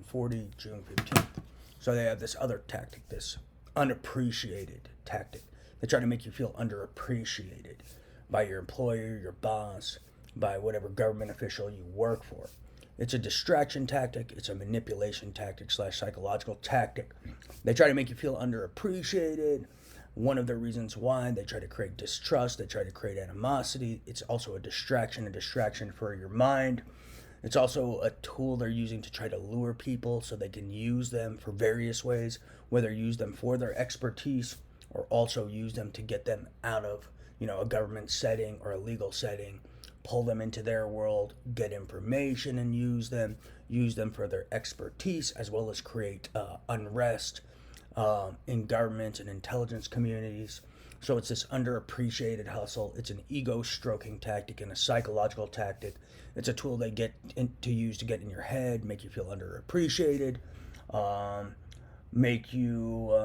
40, June 15th. So they have this other tactic, this unappreciated tactic. They try to make you feel underappreciated by your employer, your boss, by whatever government official you work for. It's a distraction tactic. It's a manipulation tactic slash psychological tactic. They try to make you feel underappreciated. One of the reasons why they try to create distrust, they try to create animosity. It's also a distraction for your mind. It's also a tool they're using to try to lure people so they can use them for various ways, whether use them for their expertise or also use them to get them out of, a government setting or a legal setting, pull them into their world, get information and use them for their expertise, as well as create unrest in government and intelligence communities. So it's this underappreciated hustle. It's an ego stroking tactic and a psychological tactic. It's a tool they to use to get in your head, make you feel underappreciated, make you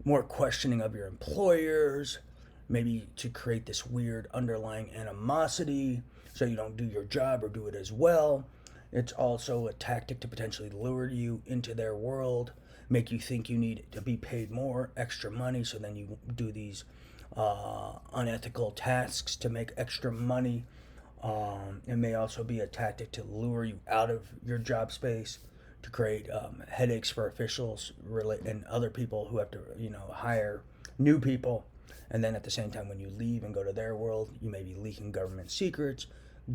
more questioning of your employers, maybe to create this weird underlying animosity so you don't do your job or do it as well. It's also a tactic to potentially lure you into their world, make you think you need to be paid more, extra money, so then you do these unethical tasks to make extra money. It may also be a tactic to lure you out of your job space, to create headaches for officials and other people who have to, hire new people. And then at the same time, when you leave and go to their world, you may be leaking government secrets,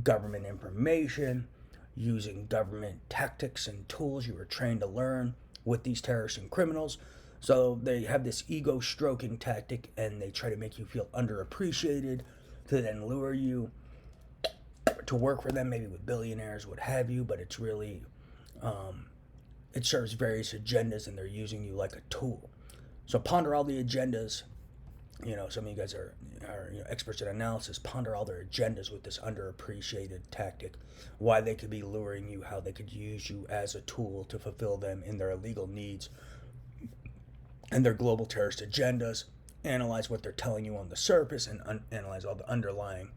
government information, using government tactics and tools you were trained to learn with these terrorists and criminals. So they have this ego stroking tactic and they try to make you feel underappreciated to then lure you to work for them, maybe with billionaires, what have you. But it's really, it serves various agendas and they're using you like a tool. So ponder all the agendas. Some of you guys are experts in analysis. Ponder all their agendas with this underappreciated tactic, why they could be luring you, how they could use you as a tool to fulfill them in their illegal needs and their global terrorist agendas. Analyze what they're telling you on the surface and analyze all the underlying,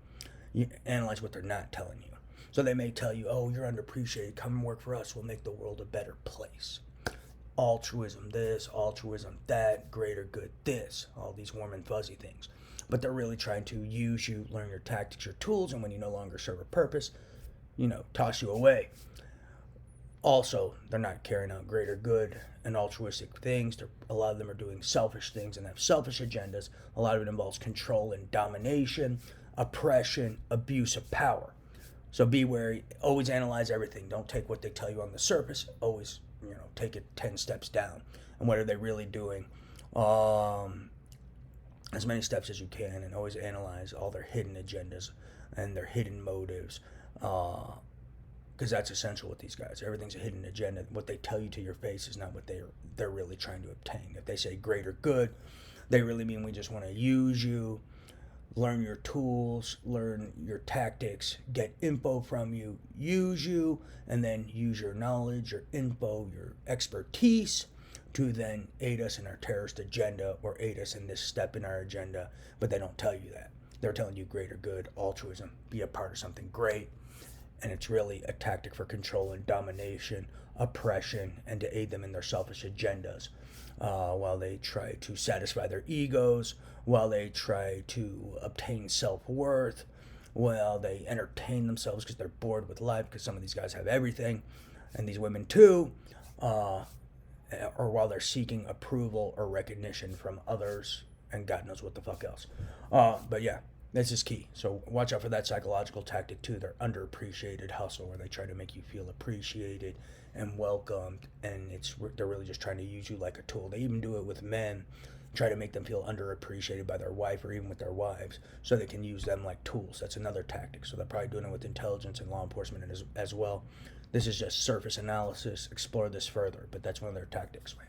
analyze what they're not telling you. So they may tell you, oh, you're underappreciated, come and work for us, we'll make the world a better place. Altruism this, altruism that, greater good this, all these warm and fuzzy things. But they're really trying to use you, learn your tactics, your tools, and when you no longer serve a purpose, toss you away. Also, they're not carrying out greater good and altruistic things. A lot of them are doing selfish things and have selfish agendas. A lot of it involves control and domination, oppression, abuse of power. So be wary. Always analyze everything. Don't take what they tell you on the surface. Always take it 10 steps down. And what are they really doing? As many steps as you can, and always analyze all their hidden agendas and their hidden motives. Because that's essential with these guys. Everything's a hidden agenda. What they tell you to your face is not what they're really trying to obtain. If they say greater good, they really mean we just want to use you, learn your tools, learn your tactics, get info from you, use you, and then use your knowledge, your info, your expertise to then aid us in our terrorist agenda or aid us in this step in our agenda. But they don't tell you that. They're telling you greater good, altruism, be a part of something great. And it's really a tactic for control and domination, oppression, and to aid them in their selfish agendas. While they try to satisfy their egos, while they try to obtain self-worth, while they entertain themselves because they're bored with life, because some of these guys have everything, and these women too, or while they're seeking approval or recognition from others, and God knows what the fuck else. But yeah, this is key. So watch out for that psychological tactic too. They're underappreciated hustle where they try to make you feel appreciated and welcomed, and they're really just trying to use you like a tool. They even do it with men, try to make them feel underappreciated by their wife or even with their wives, so they can use them like tools. That's another tactic. So they're probably doing it with intelligence and law enforcement as well. This is just surface analysis. Explore this further, but that's one of their tactics, man.